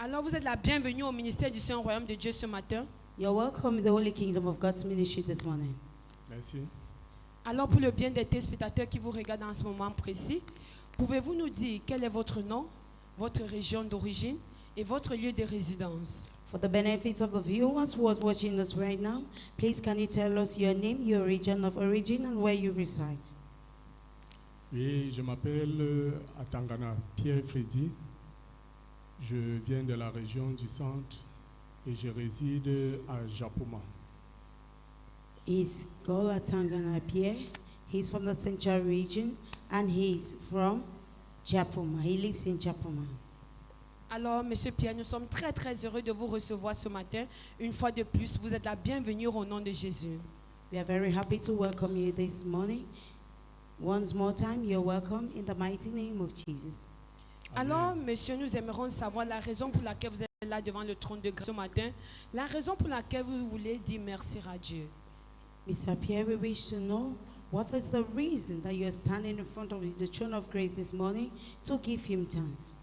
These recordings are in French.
Alors vous êtes la bienvenue au ministère du Saint-Royaume de Dieu ce matin. You're welcome in the Holy Kingdom of God's ministry this morning. Merci. Alors pour le bien des téléspectateurs qui vous regardent en ce moment précis, pouvez-vous nous dire quel est votre nom, votre région d'origine et votre lieu de résidence? For the benefits of the viewers who are watching us right now, please can you tell us your name, your region of origin, and where you reside? Oui, je m'appelle Atangana Pierre Freddy. Je viens de la région du centre et je réside à Japoma. He's called Atangana Pierre. He's from the Central region and he's from Japoma. He lives in Japoma. Alors, Monsieur Pierre, nous sommes très très heureux de vous recevoir ce matin. Une fois de plus, vous êtes la bienvenue au nom de Jésus. We are very happy to welcome you this morning. Once more time, you're welcome in the mighty name of Jesus. Amen. Alors, monsieur, nous aimerions savoir la raison pour laquelle vous êtes là devant le trône de grâce ce matin. La raison pour laquelle vous voulez dire merci à Dieu. Mr. Pierre, we wish to know what is the reason that you are standing in front of the throne of grace this morning to give him thanks.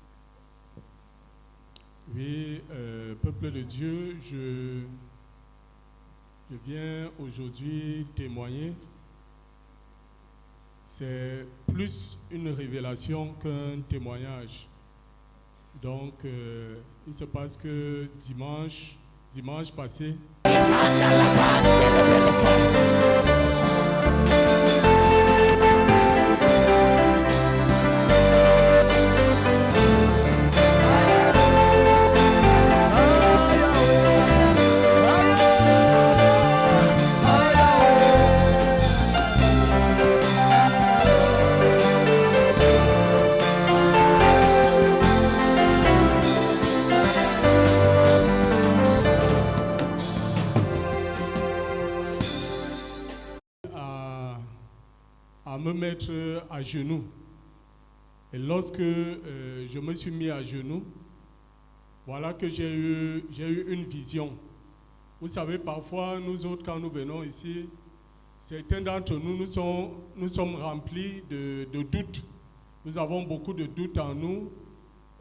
Oui, peuple de Dieu, je viens aujourd'hui témoigner. C'est plus une révélation qu'un témoignage. Donc, il se passe que dimanche passé, à me mettre à genoux. Et lorsque je me suis mis à genoux, voilà que j'ai eu une vision. Vous savez, parfois, nous autres, quand nous venons ici, certains d'entre nous, nous sommes remplis de doutes. Nous avons beaucoup de doutes en nous.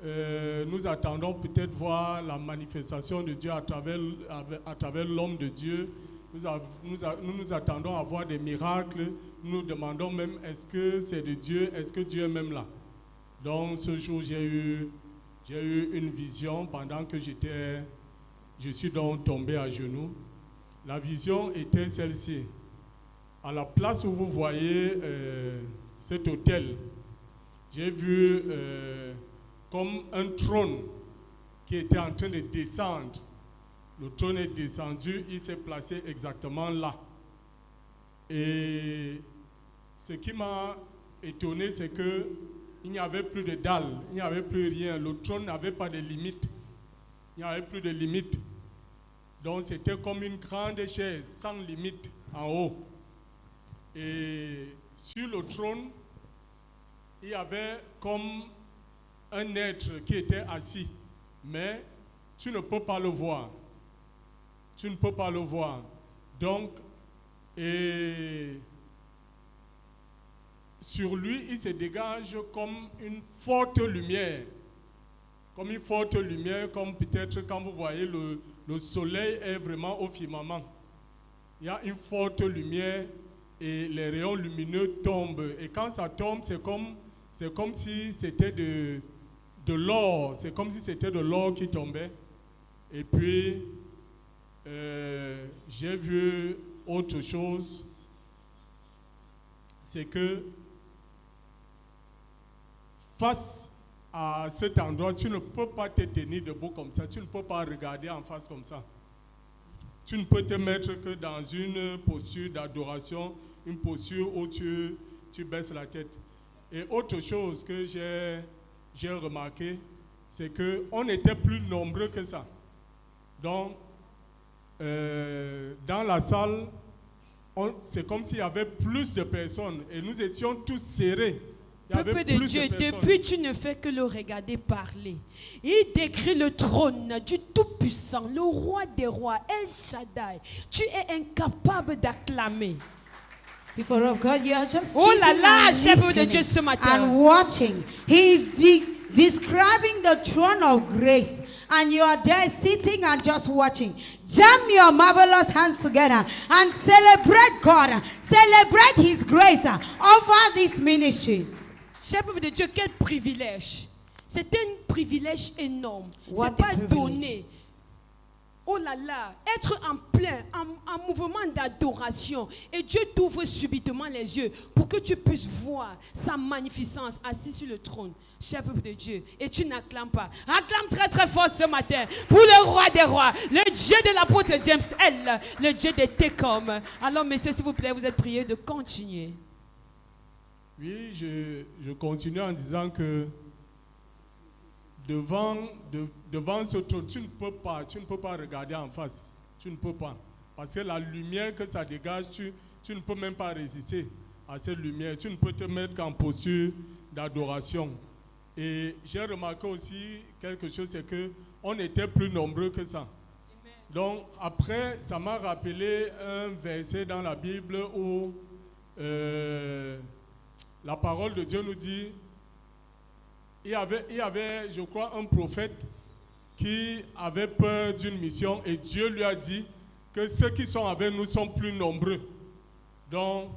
Nous attendons peut-être voir la manifestation de Dieu à travers l'homme de Dieu. Nous attendons à voir des miracles. Nous nous demandons même, est-ce que c'est de Dieu? Est-ce que Dieu est même là? Donc ce jour, j'ai eu une vision pendant que je suis donc tombé à genoux. La vision était celle-ci. À la place où vous voyez cet hôtel, j'ai vu comme un trône qui était en train de descendre. Le trône est descendu, il s'est placé exactement là. Et ce qui m'a étonné, c'est qu'il n'y avait plus de dalles, il n'y avait plus rien. Le trône n'avait pas de limite. Il n'y avait plus de limite. Donc c'était comme une grande chaise sans limite en haut. Et sur le trône, il y avait comme un être qui était assis. Mais tu ne peux pas le voir. Tu ne peux pas le voir. Donc, et sur lui, il se dégage comme une forte lumière. Comme une forte lumière, comme peut-être quand vous voyez le soleil est vraiment au firmament. Il y a une forte lumière et les rayons lumineux tombent. Et quand ça tombe, c'est comme si c'était de l'or. C'est comme si c'était de l'or qui tombait. Et puis, j'ai vu autre chose, c'est que face à cet endroit, tu ne peux pas te tenir debout comme ça, tu ne peux pas regarder en face comme ça. Tu ne peux te mettre que dans une posture d'adoration, une posture où tu baisses la tête. Et autre chose que j'ai remarqué, c'est qu'on était plus nombreux que ça. Donc, dans la salle, c'est comme s'il y avait plus de personnes et nous étions tous serrés. Peuple de Dieu, depuis tu ne fais que le regarder parler. Il décrit le trône du Tout-Puissant, le roi des rois, El Shaddai. Tu es incapable d'acclamer. People of God, you are just Oh là là, sitting chef de Dieu ce matin. and watching. He is describing the throne of grace. and you are there sitting and just watching, jam your marvelous hands together and celebrate God, celebrate His grace over this ministry. Cher peuple de Dieu, quel privilège. C'est un privilège énorme. What C'est pas a privilege. donné. Oh là là, être en plein, en mouvement d'adoration. Et Dieu t'ouvre subitement les yeux pour que tu puisses voir sa magnificence assise sur le trône. Cher peuple de Dieu, et tu n'acclames pas. Acclame très très fort ce matin pour le roi des rois, le Dieu de l'apôtre James L, le Dieu des Técom. Alors messieurs, s'il vous plaît, vous êtes priés de continuer. Oui, je continue en disant que devant ce trône, tu ne peux pas regarder en face. Tu ne peux pas. Parce que la lumière que ça dégage, tu ne peux même pas résister à cette lumière. Tu ne peux te mettre qu'en posture d'adoration. Et j'ai remarqué aussi quelque chose, c'est qu'on était plus nombreux que ça. Donc après, ça m'a rappelé un verset dans la Bible où la parole de Dieu nous dit, il y avait, je crois, un prophète qui avait peur d'une mission et Dieu lui a dit que ceux qui sont avec nous sont plus nombreux. Donc,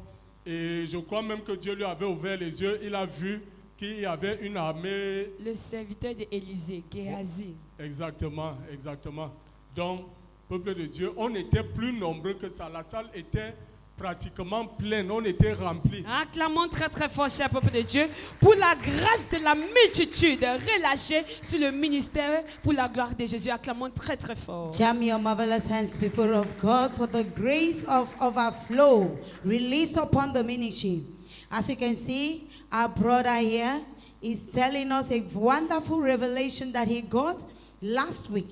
et je crois même que Dieu lui avait ouvert les yeux, il a vu qu'il y avait une armée. Le serviteur d'Élisée, Géhazi. Exactement, exactement. Donc, peuple de Dieu, on était plus nombreux que ça. La salle était pratiquement pleine, on était remplis. Acclamons très très fort, cher peuple de Dieu, pour la grâce de la multitude relâchée sur le ministère pour la gloire de Jésus. Acclamons très très fort. Jam your marvelous hands, people of God, for the grace of overflow released upon the ministry. As you can see, our brother here is telling us a wonderful revelation that he got last week.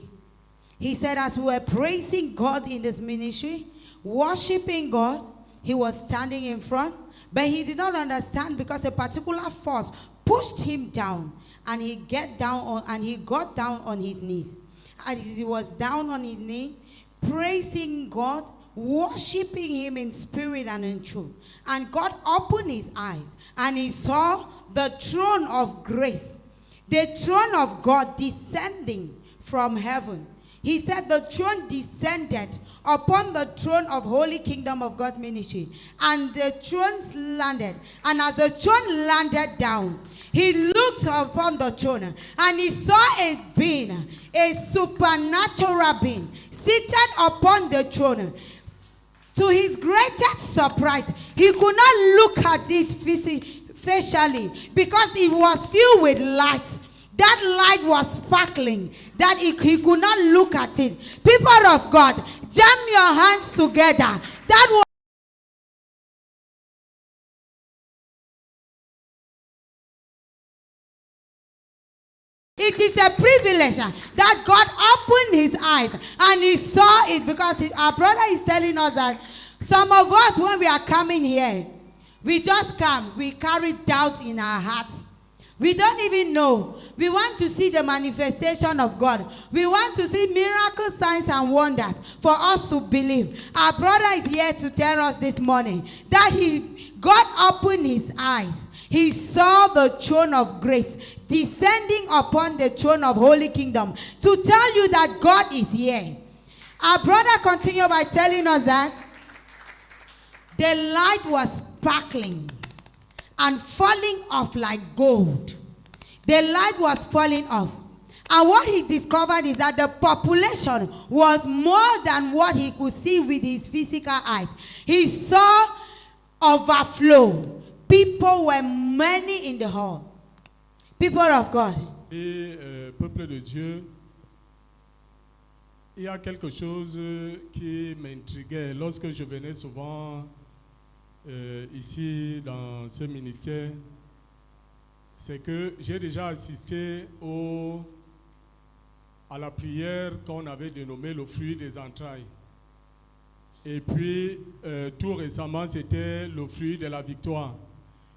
He said as we were praising God in this ministry, worshiping God, he was standing in front, but he did not understand because a particular force pushed him down, and he got down on his knees. And he was down on his knee, praising God, worshiping him in spirit and in truth. And God opened his eyes, and he saw the throne of grace, the throne of God descending from heaven. He said the throne descended upon the throne of Holy Kingdom of God Ministry. And the throne landed. And as the throne landed down, he looked upon the throne and he saw a being, a supernatural being, seated upon the throne. To his greatest surprise, he could not look at it facially because it was filled with light. That light was sparkling, that he could not look at it. People of God, jam your hands together. That was it is a privilege that God opened his eyes and he saw it, because our brother is telling us that some of us, when we are coming here, we just come, we carry doubt in our hearts. We don't even know. We want to see the manifestation of God. We want to see miracles, signs, and wonders for us to believe. Our brother is here to tell us this morning that God opened his eyes. He saw the throne of grace descending upon the throne of Holy Kingdom to tell you that God is here. Our brother continued by telling us that the light was sparkling and falling off like gold. The light was falling off. And what he discovered is that the population was more than what he could see with his physical eyes. He saw overflow. People were many in the hall. People of God. Et peuple de Dieu, il y a quelque chose qui m'intriguait lorsque je venais souvent ici dans ce ministère, c'est que j'ai déjà assisté à la prière qu'on avait dénommée le fruit des entrailles. Et puis, tout récemment, c'était le fruit de la victoire.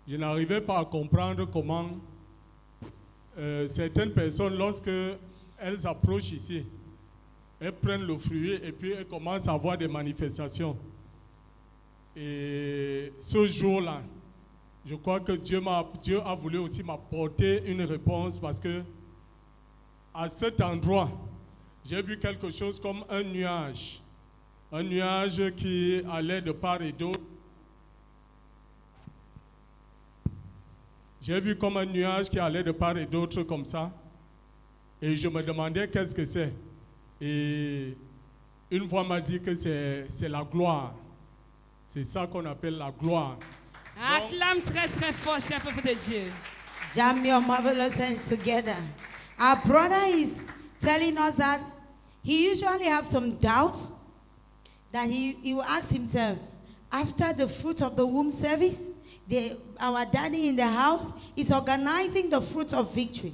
Je n'arrivais pas à comprendre comment certaines personnes, lorsque elles approchent ici, elles prennent le fruit et puis elles commencent à avoir des manifestations. Et ce jour-là, je crois que Dieu a voulu aussi m'apporter une réponse, parce que à cet endroit, j'ai vu quelque chose comme un nuage qui allait de part et d'autre. J'ai vu comme un nuage qui allait de part et d'autre comme ça. Et je me demandais qu'est-ce que c'est. Et une voix m'a dit que c'est la gloire. C'est ça qu'on appelle la gloire. Acclame très très fort, cher peuple de Dieu. Jam your marvelous hands together. Our brother is telling us that he usually has some doubts that he will ask himself, after the fruit of the womb service, our daddy in the house is organizing the fruit of victory.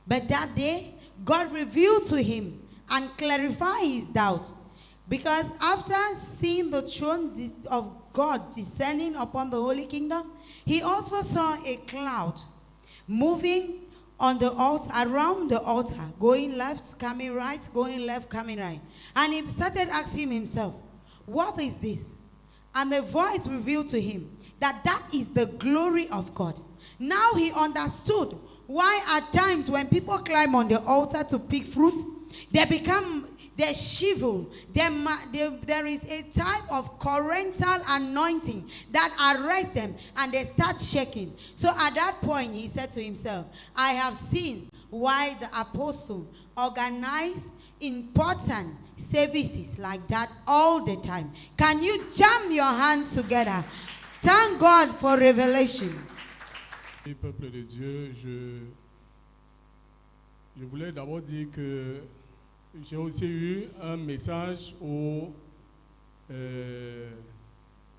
But that day, God revealed to him and clarified his doubt. Because after seeing the throne of God descending upon the Holy Kingdom, he also saw a cloud moving on the altar, around the altar, going left, coming right, going left, coming right. And he started asking himself, what is this? And the voice revealed to him that is the glory of God. Now he understood why at times when people climb on the altar to pick fruit, they shrivel. There is a type of corrental anointing that arrests them and they start shaking. So at that point, he said to himself, I have seen why the apostle organized important services like that all the time. Can you jam your hands together? Thank God for revelation. Peuple de Dieu, je voulais d'abord dire que j'ai aussi eu un message où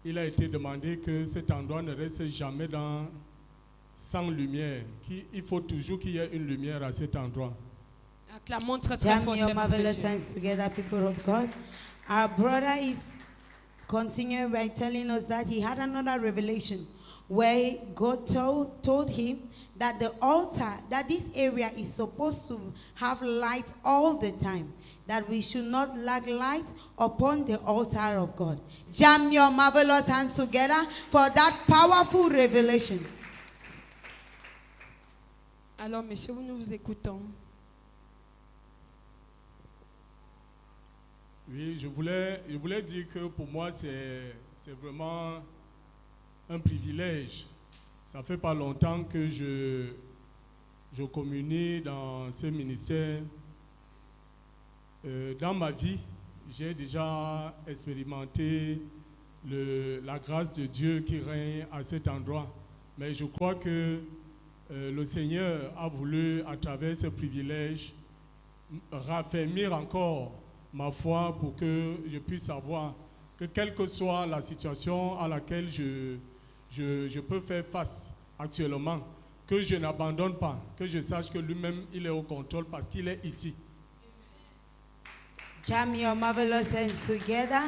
il a été demandé que cet endroit ne reste jamais sans lumière. Il faut toujours qu'il y ait une lumière à cet endroit. Acclamons très très Jam fort, your cher peuple de marvelous Dieu. hands together, people of God. Our brother is continuing by telling us that he had another revelation where God told him that the altar, that this area is supposed to have light all the time, that we should not lack light upon the altar of God. Jam your marvelous hands together for that powerful revelation. Alors, messieurs, nous vous écoutons. Oui, je voulais dire que pour moi, c'est vraiment un privilège. Ça fait pas longtemps que je communie dans ce ministère. Dans ma vie, j'ai déjà expérimenté la grâce de Dieu qui règne à cet endroit. Mais je crois que le Seigneur a voulu, à travers ce privilège, raffermir encore ma foi pour que je puisse savoir que quelle que soit la situation à laquelle je peux faire face actuellement, que je n'abandonne pas, que je sache que lui-même, il est au contrôle parce qu'il est ici. Jam your marvelous hands together.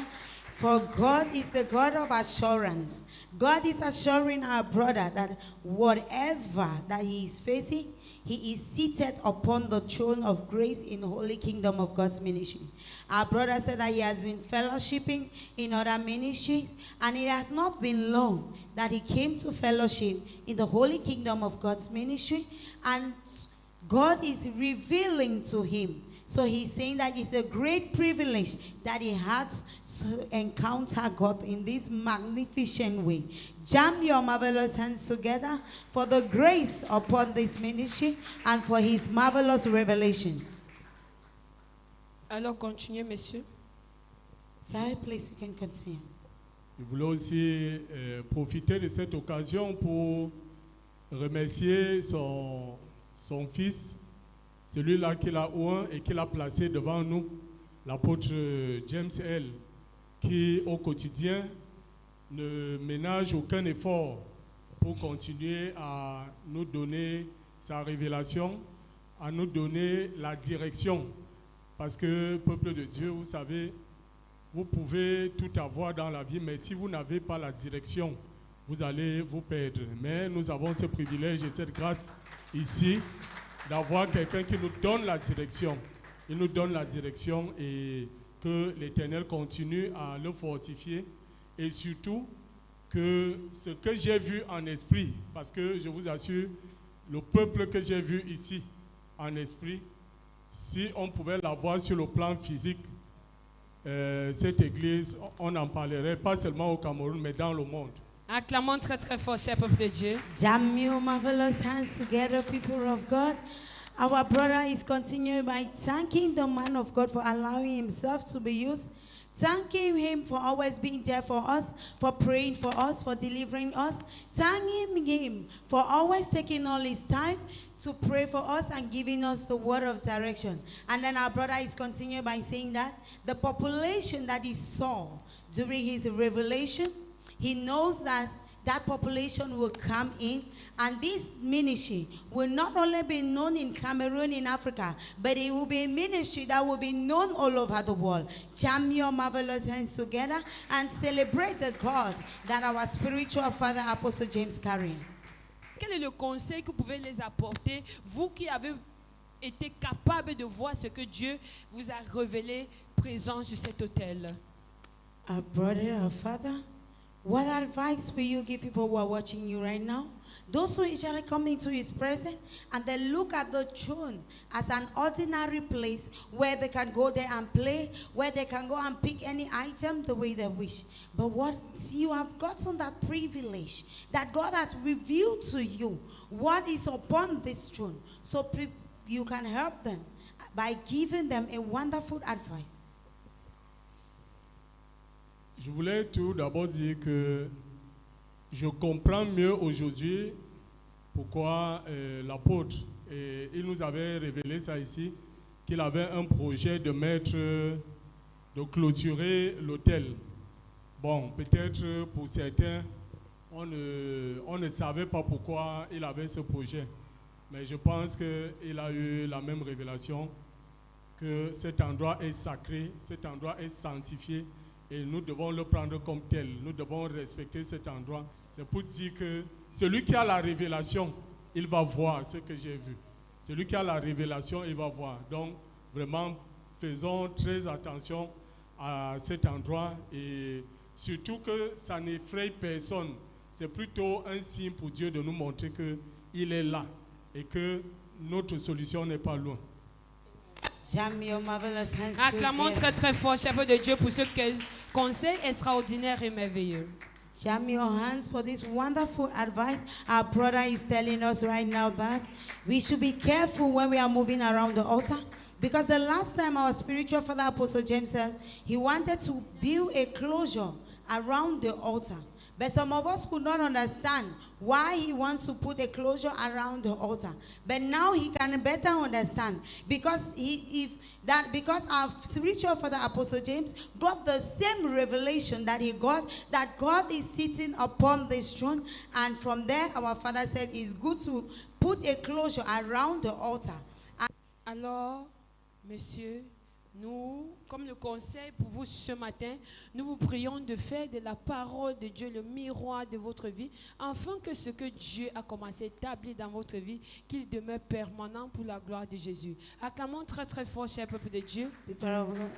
For God is the God of assurance. God is assuring our brother that whatever that he is facing, he is seated upon the throne of grace in the Holy Kingdom of God's ministry. Our brother said that he has been fellowshipping in other ministries, and it has not been long that he came to fellowship in the Holy Kingdom of God's ministry, and God is revealing to him. So he's saying that it's a great privilege that he had to encounter God in this magnificent way. Jam your marvelous hands together for the grace upon this ministry and for his marvelous revelation. Alors, continuez, messieurs. Sorry, please, you can continue. Je voulais aussi profiter de cette occasion pour remercier son fils, celui-là qu'il a oint et qu'il a placé devant nous, l'apôtre James L., qui au quotidien ne ménage aucun effort pour continuer à nous donner sa révélation, à nous donner la direction. Parce que, peuple de Dieu, vous savez, vous pouvez tout avoir dans la vie, mais si vous n'avez pas la direction, vous allez vous perdre. Mais nous avons ce privilège et cette grâce ici d'avoir quelqu'un qui nous donne la direction. Il nous donne la direction et que l'Éternel continue à le fortifier. Et surtout, que ce que j'ai vu en esprit, parce que je vous assure, le peuple que j'ai vu ici en esprit, Si on pouvait la voir sur le plan physique, cette église, on en parlerait pas seulement au Cameroun, mais dans le monde. Acclamons très très fort, cher peuple de Dieu. Jam your marvelous hands together, people of God. Our brother is continuing by thanking the man of God for allowing himself to be used. Thanking him for always being there for us, for praying for us, for delivering us. Thanking him for always taking all his time to pray for us and giving us the word of direction. And then our brother is continuing by saying that the population that he saw during his revelation, he knows that that population will come in, and this ministry will not only be known in Cameroon, in Africa, but it will be a ministry that will be known all over the world. Jam your marvelous hands together and celebrate the God that our spiritual father, Apostle James, carried. Quel est le conseil que vous pouvez les apporter, vous qui avez été capable de voir ce que Dieu vous a révélé présent sur cet autel? Our brother, our father, what advice will you give people who are watching you right now? Those who usually come into his presence and they look at the throne as an ordinary place where they can go there and play, where they can go and pick any item the way they wish. But what you have gotten that privilege that God has revealed to you, what is upon this throne, so you can help them by giving them a wonderful advice. Je voulais tout d'abord dire que je comprends mieux aujourd'hui pourquoi l'apôtre, il nous avait révélé ça ici, qu'il avait un projet de clôturer l'autel. Bon, peut-être pour certains, on ne savait pas pourquoi il avait ce projet. Mais je pense qu'il a eu la même révélation, que cet endroit est sacré, cet endroit est sanctifié, et nous devons le prendre comme tel. Nous devons respecter cet endroit. C'est pour dire que celui qui a la révélation, il va voir ce que j'ai vu. Celui qui a la révélation, il va voir. Donc, vraiment, faisons très attention à cet endroit et surtout que ça n'effraie personne. C'est plutôt un signe pour Dieu de nous montrer qu'il est là et que notre solution n'est pas loin. Jam your marvelous hands Acclamons together. très très fort, cher peuple de Dieu, pour ce conseil extraordinaire et merveilleux. Jam your hands for this wonderful advice. Our brother is telling us right now that we should be careful when we are moving around the altar. Because the last time our spiritual father, Apostle James, said he wanted to build a closure around the altar. But some of us could not understand why he wants to put a closure around the altar. But now he can better understand because because our spiritual father Apostle James got the same revelation that he got, that God is sitting upon this throne, and from there our father said it's good to put a closure around the altar. Alors, messieurs, nous, comme le conseil pour vous ce matin, nous vous prions de faire de la parole de Dieu le miroir de votre vie, afin que ce que Dieu a commencé à établir dans votre vie, qu'il demeure permanent pour la gloire de Jésus. Acclamons très très fort, cher peuple de Dieu.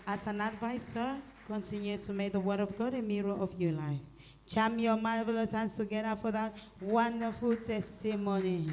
As an advice, sir, continue to make the word of God a mirror of your life. Jam your marvelous hands together for that wonderful testimony.